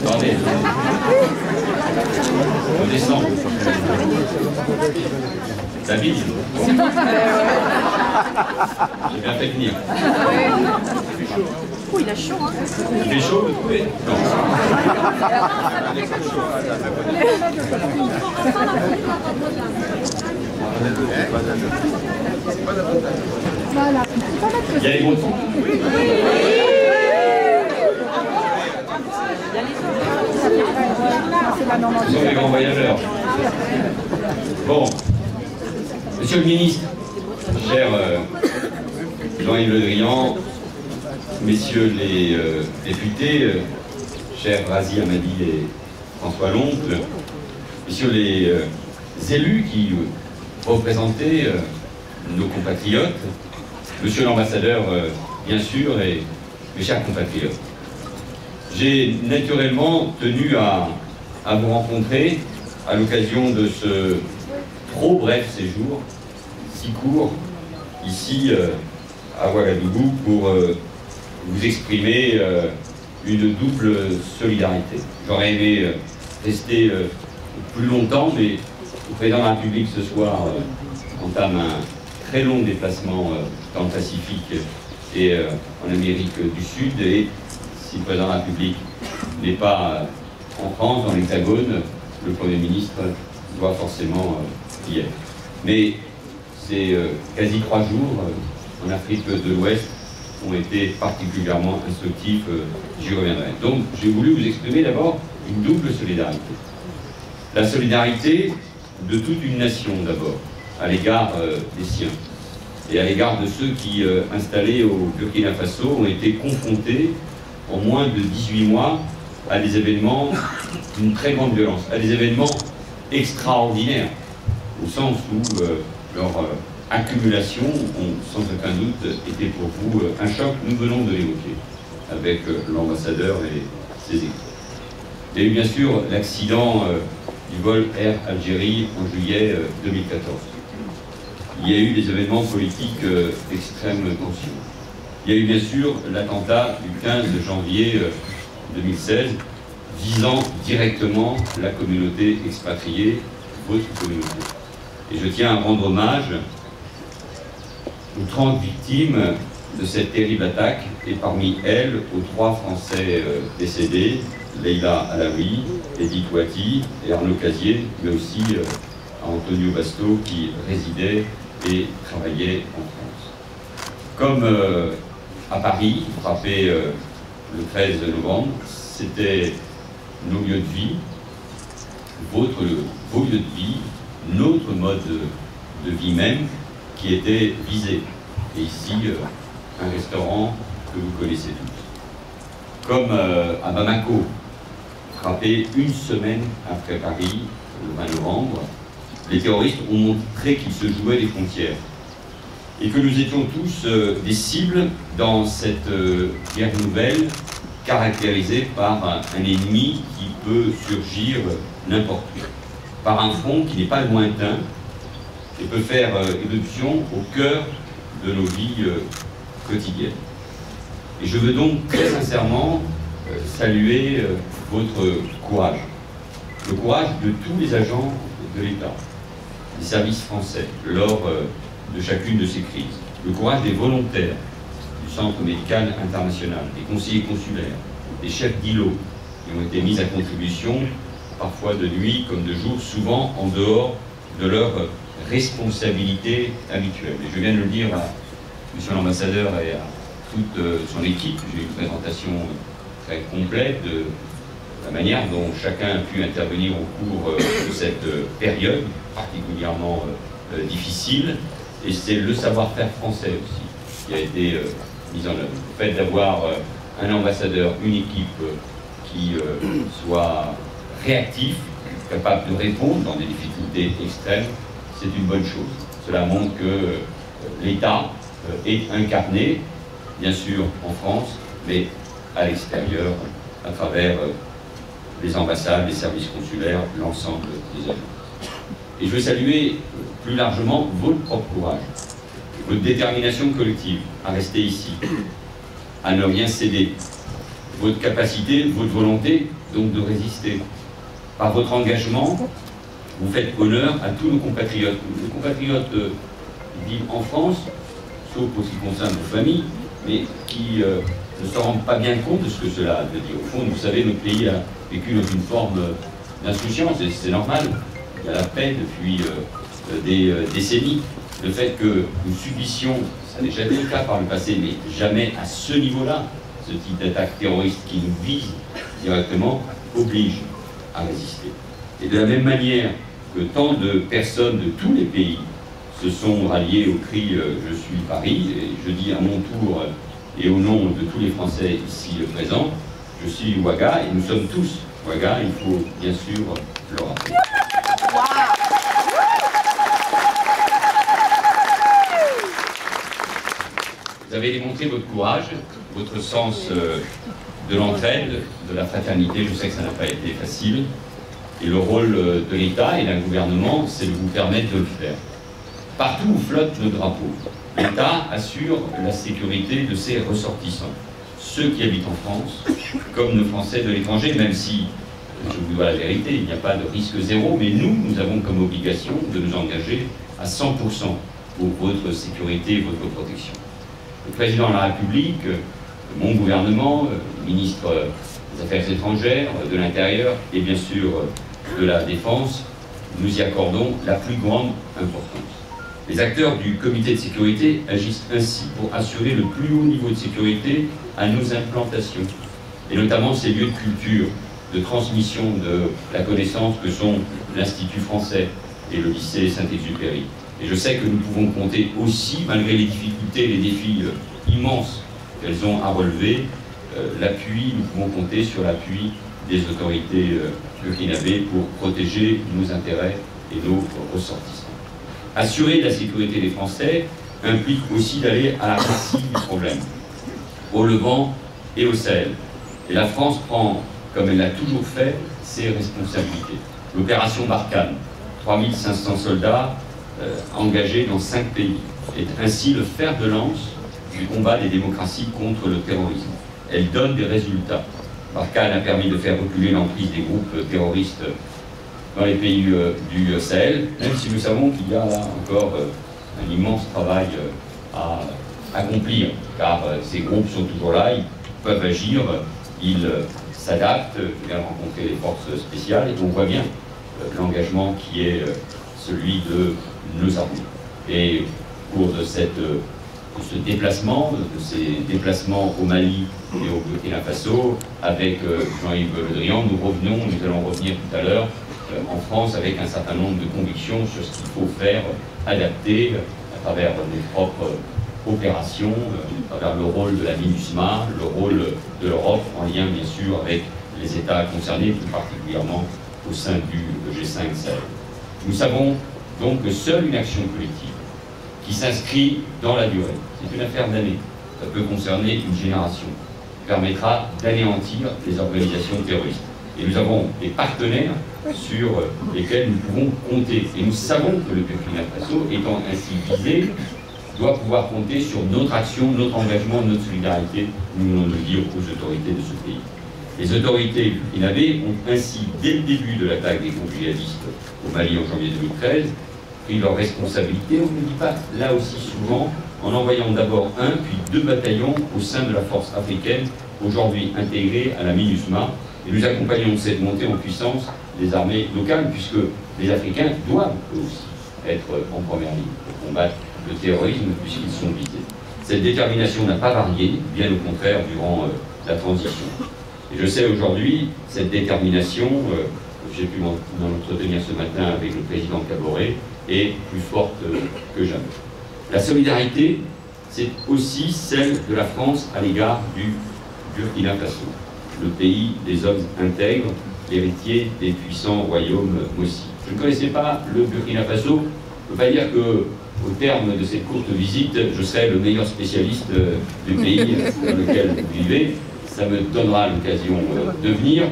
Attendez. On descend. Ça bille. J'ai bien fait venir. Oh, il a chaud, hein. Il fait chaud, vous trouvez? Non. Voilà. Il y a les bons sons. Ce sont les grands voyageurs. Bon, monsieur le ministre, cher Jean-Yves Le Drian, messieurs les députés, chers Razi Hammadi et François Loncle, messieurs les élus qui représentaient nos compatriotes, monsieur l'ambassadeur, bien sûr, et mes chers compatriotes. J'ai naturellement tenu à vous rencontrer à l'occasion de ce trop bref séjour, si court, ici à Ouagadougou, pour vous exprimer une double solidarité. J'aurais aimé rester plus longtemps, mais le président de la République ce soir entame un très long déplacement dans le Pacifique et en Amérique du Sud, et si le président de la République n'est pas en France, dans l'Hexagone, le Premier ministre doit forcément y être. Mais ces quasi 3 jours en Afrique de l'Ouest ont été particulièrement instructifs, j'y reviendrai. Donc j'ai voulu vous exprimer d'abord une double solidarité. La solidarité de toute une nation d'abord, à l'égard des siens, et à l'égard de ceux qui, installés au Burkina Faso, ont été confrontés en moins de 18 mois à des événements d'une très grande violence, à des événements extraordinaires, au sens où leur accumulation ont sans aucun doute été pour vous un choc. Nous venons de l'évoquer avec l'ambassadeur et ses équipes. Il y a eu bien sûr l'accident du vol Air Algérie en juillet 2014. Il y a eu des événements politiques d'extrême tension. Il y a eu bien sûr l'attentat du 15 janvier 2016 visant directement la communauté expatriée, votre communauté. Et je tiens à rendre hommage aux 30 victimes de cette terrible attaque, et parmi elles aux 3 Français décédés, Leïla Alaoui, Edith Ouati et Arnaud Casier, mais aussi à Antonio Basto qui résidait et travaillait en France. Comme à Paris, frappé le 13 novembre, c'était nos lieux de vie, vos lieux de vie, notre mode de vie même qui était visé. Et ici, un restaurant que vous connaissez tous. Comme à Bamako, frappé une semaine après Paris, le 20 novembre, les terroristes ont montré qu'ils se jouaient les frontières et que nous étions tous des cibles dans cette guerre nouvelle caractérisée par un ennemi qui peut surgir n'importe où, par un front qui n'est pas lointain et peut faire éruption au cœur de nos vies quotidiennes. Et je veux donc très sincèrement saluer votre courage, le courage de tous les agents de l'État, des services français, lors de chacune de ces crises, le courage des volontaires du Centre médical international, des conseillers consulaires, des chefs d'îlots qui ont été mis à contribution, parfois de nuit comme de jour, souvent en dehors de leur responsabilité habituelle. Et je viens de le dire à monsieur l'ambassadeur et à toute son équipe. J'ai eu une présentation très complète de la manière dont chacun a pu intervenir au cours de cette période particulièrement difficile. Et c'est le savoir-faire français aussi qui a été mis en œuvre. Le fait d'avoir un ambassadeur, une équipe qui soit réactif, capable de répondre dans des difficultés extrêmes, c'est une bonne chose. Cela montre que l'État est incarné, bien sûr en France, mais à l'extérieur, à travers les ambassades, les services consulaires, l'ensemble des agents. Et je veux saluer plus largement votre propre courage, votre détermination collective à rester ici, à ne rien céder votre capacité, votre volonté donc de résister. Par votre engagement, vous faites honneur à tous nos compatriotes. Nos compatriotes vivent en France, sauf pour ce qui concerne vos familles, mais qui ne se rendent pas bien compte de ce que cela veut dire. Au fond, vous savez, notre pays a vécu dans une forme d'insouciance, et c'est normal. Il y a la paix depuis des décennies. Le fait que nous subissions, ça n'a déjà été le cas par le passé, mais jamais à ce niveau-là, ce type d'attaque terroriste qui nous vise directement, oblige à résister. Et de la même manière que tant de personnes de tous les pays se sont ralliées au cri « Je suis Paris », et je dis à mon tour et au nom de tous les Français ici présents, je suis Ouaga, et nous sommes tous Ouaga, il faut bien sûr le rappeler. Vous avez démontré votre courage, votre sens de l'entraide, de la fraternité. Je sais que ça n'a pas été facile. Et le rôle de l'État et d'un gouvernement, c'est de vous permettre de le faire. Partout où flotte le drapeau, l'État assure la sécurité de ses ressortissants, ceux qui habitent en France, comme nos Français de l'étranger, même si, je vous dois la vérité, il n'y a pas de risque zéro, mais nous avons comme obligation de nous engager à 100% pour votre sécurité et votre protection. Le président de la République, mon gouvernement, le ministre des Affaires étrangères, de l'Intérieur et bien sûr de la Défense, nous y accordons la plus grande importance. Les acteurs du comité de sécurité agissent ainsi pour assurer le plus haut niveau de sécurité à nos implantations, et notamment ces lieux de culture, de transmission de la connaissance que sont l'Institut français et le lycée Saint-Exupéry. Et je sais que nous pouvons compter aussi, malgré les difficultés, les défis immenses qu'elles ont à relever, nous pouvons compter sur l'appui des autorités burkinabées pour protéger nos intérêts et nos ressortissants. Assurer la sécurité des Français implique aussi d'aller à la racine du problème, au Levant et au Sahel. Et la France prend, comme elle l'a toujours fait, ses responsabilités. L'opération Barkhane, 3500 soldats engagés dans 5 pays, est ainsi le fer de lance du combat des démocraties contre le terrorisme. Elle donne des résultats. Barkhane a permis de faire reculer l'emprise des groupes terroristes dans les pays du Sahel, même si nous savons qu'il y a là encore un immense travail à accomplir, car ces groupes sont toujours là, ils peuvent agir, ils s'adaptent. Je viens de rencontrer les forces spéciales et on voit bien l'engagement qui est celui de nos armées. Et au cours de ces déplacements au Mali et au Burkina Faso, avec Jean-Yves Le Drian, nous allons revenir tout à l'heure en France avec un certain nombre de convictions sur ce qu'il faut faire, adapter à travers nos propres opérations, à travers le rôle de la MINUSMA, le rôle de l'Europe, en lien bien sûr avec les États concernés, plus particulièrement au sein du G5 Sahel. Nous savons donc que seule une action collective qui s'inscrit dans la durée, c'est une affaire d'années, ça peut concerner une génération, permettra d'anéantir les organisations terroristes. Et nous avons des partenaires sur lesquels nous pouvons compter. Et nous savons que le Burkina Faso, étant ainsi visé, doit pouvoir compter sur notre action, notre engagement, notre solidarité, nous voulons le dire aux autorités de ce pays. Les autorités burkinabées ont ainsi, dès le début de l'attaque des conjugalistes au Mali en janvier 2013, pris leurs responsabilités, on ne le dit pas là aussi souvent, en envoyant d'abord 1 puis 2 bataillons au sein de la force africaine, aujourd'hui intégrée à la MINUSMA, et nous accompagnons cette montée en puissance des armées locales, puisque les Africains doivent eux aussi être en première ligne pour combattre le terrorisme, puisqu'ils sont visés. Cette détermination n'a pas varié, bien au contraire, durant la transition. Et je sais aujourd'hui, cette détermination, j'ai pu m'en entretenir ce matin avec le président Kaboré, est plus forte que jamais. La solidarité, c'est aussi celle de la France à l'égard du Burkina Faso, le pays des hommes intègres, l'héritier des puissants royaumes Mossi. Je ne connaissais pas le Burkina Faso, je ne peux pas dire que au terme de cette courte visite, je serai le meilleur spécialiste du pays dans lequel vous vivez. Ça me donnera l'occasion de venir.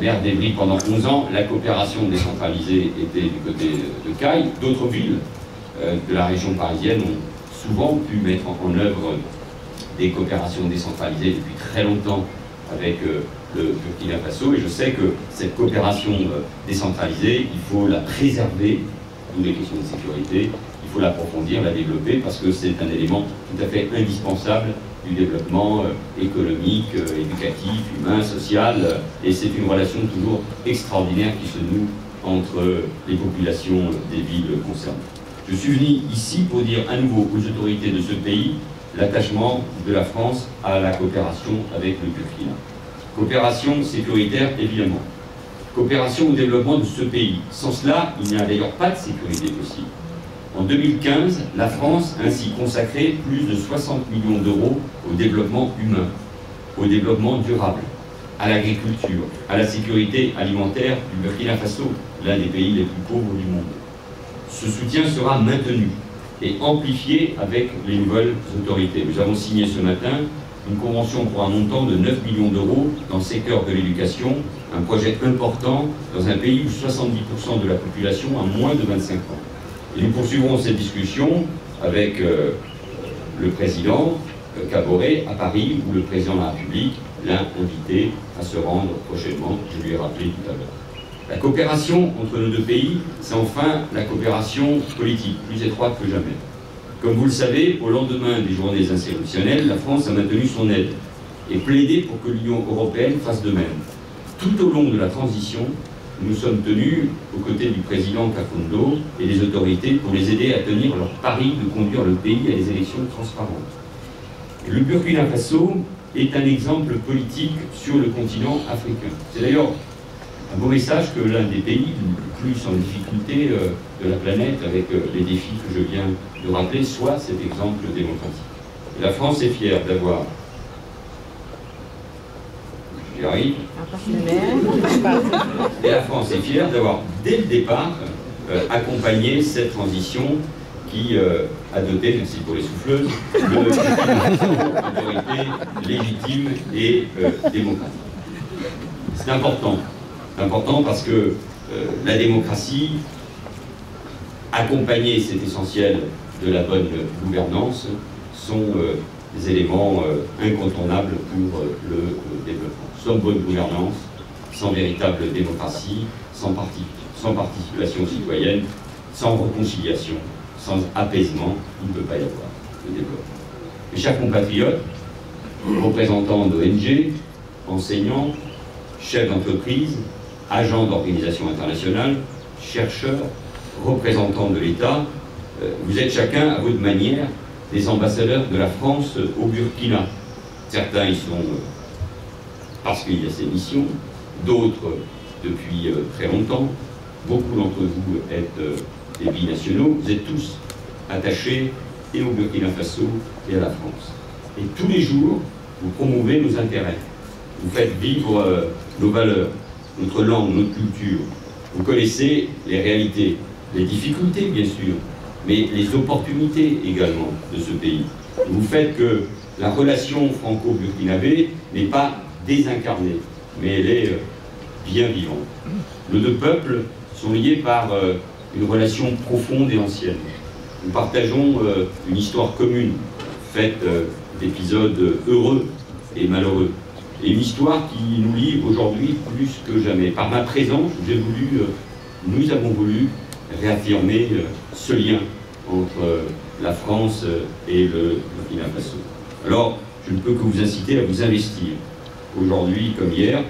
Maire d'Evry pendant 11 ans, la coopération décentralisée était du côté de Caille. D'autres villes de la région parisienne ont souvent pu mettre en œuvre des coopérations décentralisées depuis très longtemps avec le Burkina Faso, et je sais que cette coopération décentralisée, il faut la préserver, d'où les questions de sécurité, il faut l'approfondir, la développer, parce que c'est un élément tout à fait indispensable du développement économique, éducatif, humain, social, et c'est une relation toujours extraordinaire qui se noue entre les populations des villes concernées. Je suis venu ici pour dire à nouveau aux autorités de ce pays l'attachement de la France à la coopération avec le Burkina. Coopération sécuritaire, évidemment. Coopération au développement de ce pays. Sans cela, il n'y a d'ailleurs pas de sécurité possible. En 2015, la France a ainsi consacré plus de 60 millions d'euros au développement humain, au développement durable, à l'agriculture, à la sécurité alimentaire du Burkina Faso, l'un des pays les plus pauvres du monde. Ce soutien sera maintenu et amplifié avec les nouvelles autorités. Nous avons signé ce matin une convention pour un montant de 9 millions d'euros dans le secteur de l'éducation, un projet important dans un pays où 70% de la population a moins de 25 ans. Et nous poursuivrons cette discussion avec le président Kaboré à Paris, où le président de la République l'a invité à se rendre prochainement, je lui ai rappelé tout à l'heure. La coopération entre nos deux pays, c'est enfin la coopération politique, plus étroite que jamais. Comme vous le savez, au lendemain des journées insurrectionnelles, la France a maintenu son aide et plaidé pour que l'Union européenne fasse de même. Tout au long de la transition, nous sommes tenus aux côtés du président Kafundo et des autorités pour les aider à tenir leur pari de conduire le pays à des élections transparentes. Le Burkina Faso est un exemple politique sur le continent africain. C'est d'ailleurs un beau message que l'un des pays le plus en difficulté de la planète, avec les défis que je viens de rappeler, soit cet exemple démocratique. Et la France est fière d'avoir... J'y arrive. Et la France est fière d'avoir, dès le départ, accompagné cette transition qui a doté, merci pour les souffleuses, d'autorité légitime et démocratique. C'est important. C'est important parce que la démocratie, accompagnée, c'est essentiel, de la bonne gouvernance, sont des éléments incontournables pour le développement. Sans bonne gouvernance, sans véritable démocratie, sans participation citoyenne, sans réconciliation, sans apaisement, il ne peut pas y avoir de développement. Mes chers compatriotes, représentants d'ONG, enseignants, chefs d'entreprise, agents d'organisations internationales, chercheurs, représentants de l'État, vous êtes chacun, à votre manière, des ambassadeurs de la France au Burkina. Certains y sont parce qu'il y a ces missions, d'autres depuis très longtemps. Beaucoup d'entre vous êtes des binationaux. Vous êtes tous attachés et au Burkina Faso et à la France. Et tous les jours, vous promouvez nos intérêts. Vous faites vivre nos valeurs, notre langue, notre culture. Vous connaissez les réalités, les difficultés bien sûr, mais les opportunités également de ce pays. Vous faites que la relation franco-burkinabé n'est pas désincarnée, mais elle est bien vivante. Nos deux peuples sont liés par une relation profonde et ancienne. Nous partageons une histoire commune, faite d'épisodes heureux et malheureux. Et une histoire qui nous lie aujourd'hui plus que jamais. Par ma présence, nous avons voulu réaffirmer ce lien entre la France et le Burkina Faso. Alors, je ne peux que vous inciter à vous investir, aujourd'hui comme hier,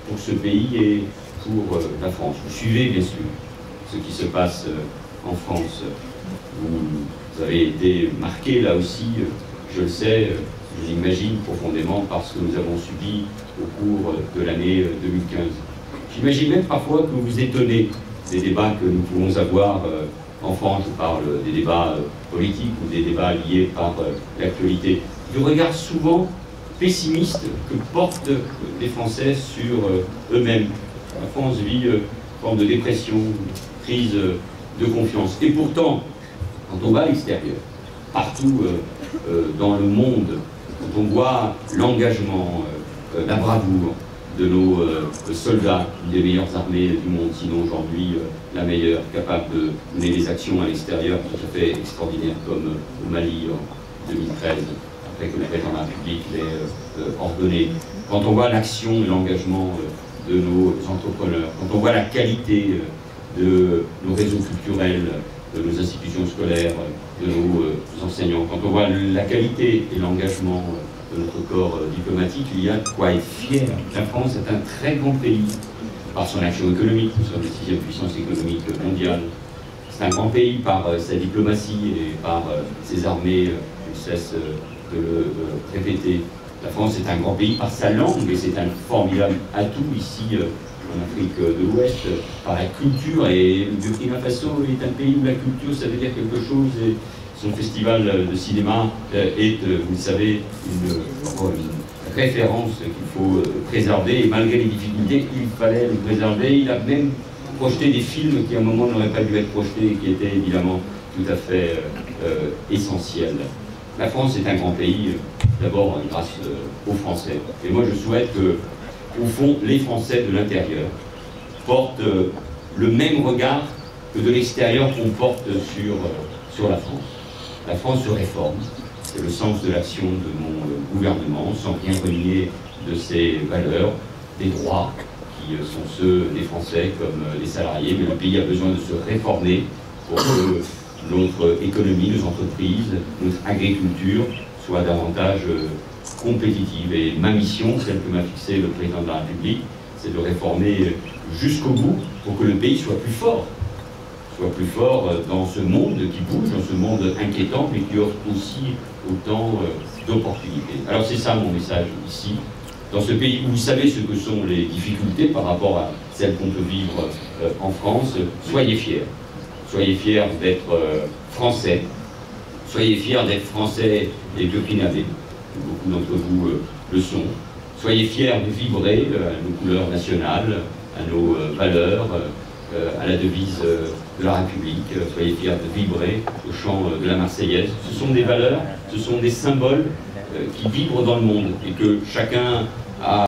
pour ce pays et pour la France. Vous suivez bien sûr ce qui se passe en France. Vous avez été marqué là aussi, je le sais, je l'imagine profondément par ce que nous avons subi au cours de l'année 2015. J'imagine même parfois que vous vous étonnez des débats que nous pouvons avoir en France. Je parle des débats politiques ou des débats liés par l'actualité. Du regard souvent pessimiste que portent les Français sur eux-mêmes. La France vit une forme de dépression, une crise de confiance. Et pourtant, quand on va à l'extérieur, partout dans le monde, quand on voit l'engagement, la bravoure de nos soldats, une des meilleures armées du monde, sinon aujourd'hui la meilleure, capable de mener des actions à l'extérieur tout à fait extraordinaires, comme au Mali en 2013, après que le président de la République l'ait ordonné. Quand on voit l'action et l'engagement de nos entrepreneurs, quand on voit la qualité de nos réseaux culturels, de nos institutions scolaires, de nos enseignants, quand on voit la qualité et l'engagement de notre corps diplomatique, il y a de quoi être fier. La France est un très grand pays par son action économique, nous sommes la 6e puissance économique mondiale. C'est un grand pays par sa diplomatie et par ses armées, je ne cesse de le répéter. La France est un grand pays par sa langue et c'est un formidable atout ici en Afrique de l'Ouest, par la culture. Et le Burkina Faso est un pays où la culture, ça veut dire quelque chose. Et son festival de cinéma est, vous le savez, une référence qu'il faut préserver. Et malgré les difficultés, il fallait le préserver. Il a même projeté des films qui à un moment n'auraient pas dû être projetés et qui étaient évidemment tout à fait essentiels. La France est un grand pays, d'abord grâce aux Français. Et moi je souhaite que, au fond, les Français de l'intérieur portent le même regard que de l'extérieur qu'on porte sur la France. La France se réforme, c'est le sens de l'action de mon gouvernement, sans rien renier de ses valeurs, des droits qui sont ceux des Français comme des salariés, mais le pays a besoin de se réformer pour que notre économie, nos entreprises, notre agriculture soient davantage compétitives. Et ma mission, celle que m'a fixée le président de la République, c'est de réformer jusqu'au bout pour que le pays soit plus fort dans ce monde qui bouge, dans ce monde inquiétant, mais qui offre aussi autant d'opportunités. Alors c'est ça mon message ici, dans ce pays où vous savez ce que sont les difficultés par rapport à celles qu'on peut vivre en France. Soyez fiers. Soyez fiers d'être français. Soyez fiers d'être français et burkinabés. Beaucoup d'entre vous le sont. Soyez fiers de vibrer à nos couleurs nationales, à nos valeurs, à la devise de la République. Soyez fiers de vibrer au chant de la Marseillaise. Ce sont des valeurs, ce sont des symboles qui vibrent dans le monde et que chacun a